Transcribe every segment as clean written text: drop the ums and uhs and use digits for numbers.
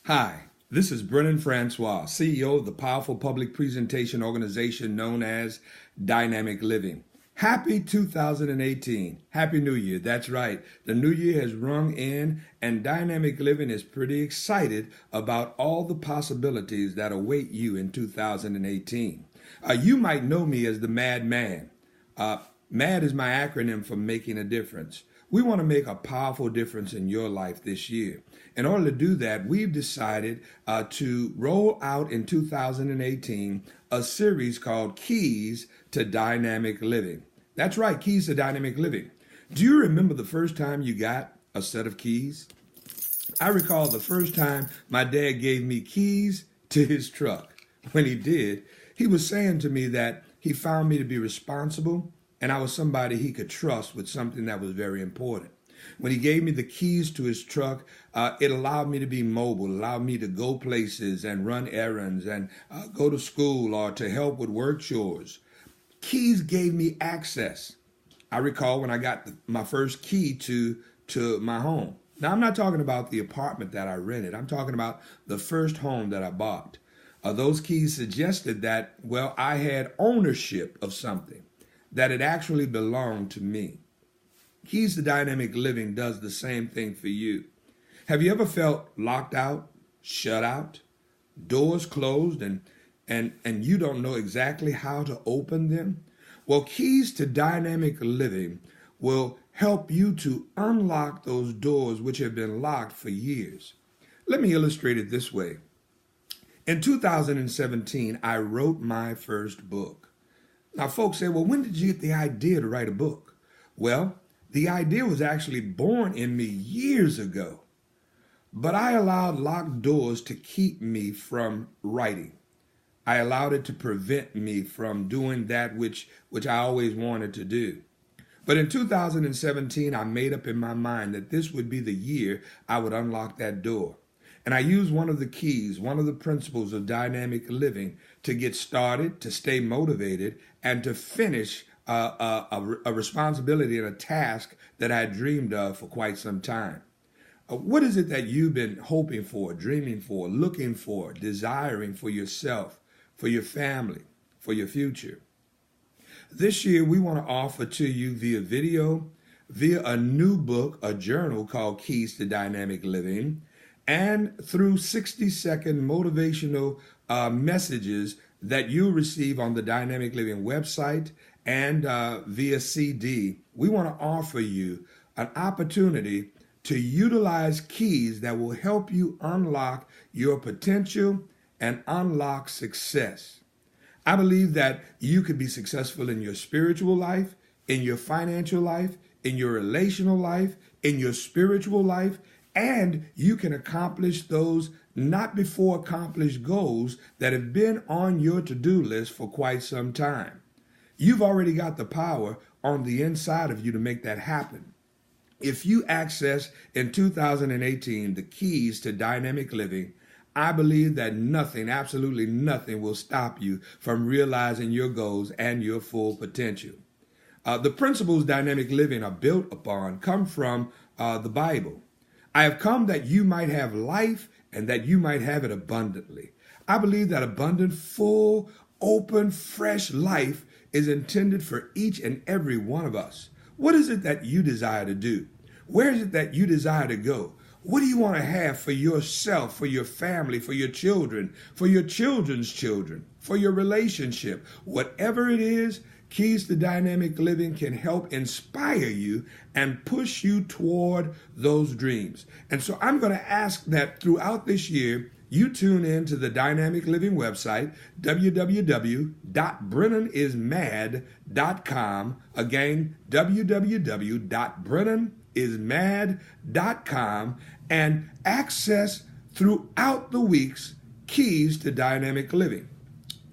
Hi, this is Brennan Francois, CEO of the powerful public presentation organization known as Dynamic Living. Happy 2018. Happy New Year. That's right. The new year has rung in, and Dynamic Living is pretty excited about all the possibilities that await you in 2018. You might know me as the Mad Man. MAD is my acronym for making a difference. We want to make a powerful difference in your life this year. In order to do that, we've decided to roll out in 2018 a series called Keys to Dynamic Living. That's right, Keys to Dynamic Living. Do you remember the first time you got a set of keys? I recall the first time my dad gave me keys to his truck. When he did, he was saying to me that he found me to be responsible and I was somebody he could trust with something that was very important. When he gave me the keys to his truck, it allowed me to be mobile, allowed me to go places and run errands and go to school or to help with work chores. Keys gave me access. I recall when I got my first key to my home. Now, I'm not talking about the apartment that I rented. I'm talking about the first home that I bought. Those keys suggested that, well, I had ownership of something, that it actually belonged to me. Keys to Dynamic Living does the same thing for you. Have you ever felt locked out, shut out, doors closed, and you don't know exactly how to open them? Well, Keys to Dynamic Living will help you to unlock those doors which have been locked for years. Let me illustrate it this way. In 2017, I wrote my first book. Now, folks say, well, when did you get the idea to write a book? Well, the idea was actually born in me years ago, but I allowed locked doors to keep me from writing. I allowed it to prevent me from doing that which I always wanted to do. But in 2017, I made up in my mind that this would be the year I would unlock that door. And I used one of the keys, one of the principles of dynamic living to get started, to stay motivated, and to finish a responsibility and a task that I had dreamed of for quite some time. What is it that you've been hoping for, dreaming for, looking for, desiring for yourself, for your family, for your future? This year, we want to offer to you via video, via a new book, a journal called Keys to Dynamic Living, and through 60-second motivational messages that you'll receive on the Dynamic Living website and via CD. We want to offer you an opportunity to utilize keys that will help you unlock your potential and unlock success. I believe that you could be successful in your spiritual life, in your financial life, in your relational life, in your spiritual life, and you can accomplish those not before accomplished goals that have been on your to-do list for quite some time. You've already got the power on the inside of you to make that happen. If you access in 2018 the keys to dynamic living, I believe that nothing, absolutely nothing, will stop you from realizing your goals and your full potential. The principles dynamic living are built upon come from the Bible. I have come that you might have life and that you might have it abundantly. I believe that abundant, full, open, fresh life is intended for each and every one of us. What is it that you desire to do? Where is it that you desire to go? What do you want to have for yourself, for your family, for your children, for your children's children, for your relationship? Whatever it is, Keys to Dynamic Living can help inspire you and push you toward those dreams. And so I'm going to ask that throughout this year, you tune in to the Dynamic Living website, www.brennanismad.com. Again, www.brennanismad.com, and access throughout the weeks Keys to Dynamic Living.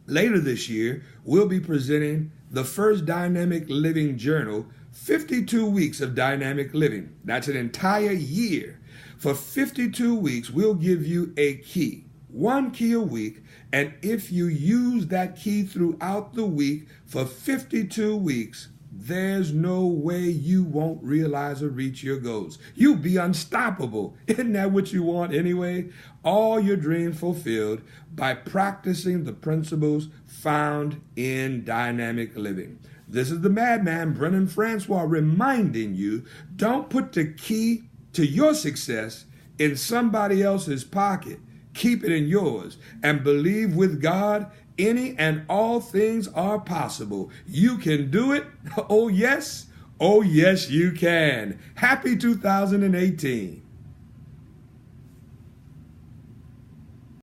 Later this year, we'll be presenting the first Dynamic Living Journal, 52 weeks of dynamic living. That's an entire year. For 52 weeks, we'll give you a key, one key a week, and if you use that key throughout the week for 52 weeks, there's no way you won't realize or reach your goals. You'll be unstoppable. Isn't that what you want anyway? All your dreams fulfilled by practicing the principles found in dynamic living. This is the madman, Brennan Francois, reminding you, don't put the key to your success in somebody else's pocket. Keep it in yours and believe with God any and all things are possible. You can do it. Oh, yes. Oh, yes, you can. Happy 2018.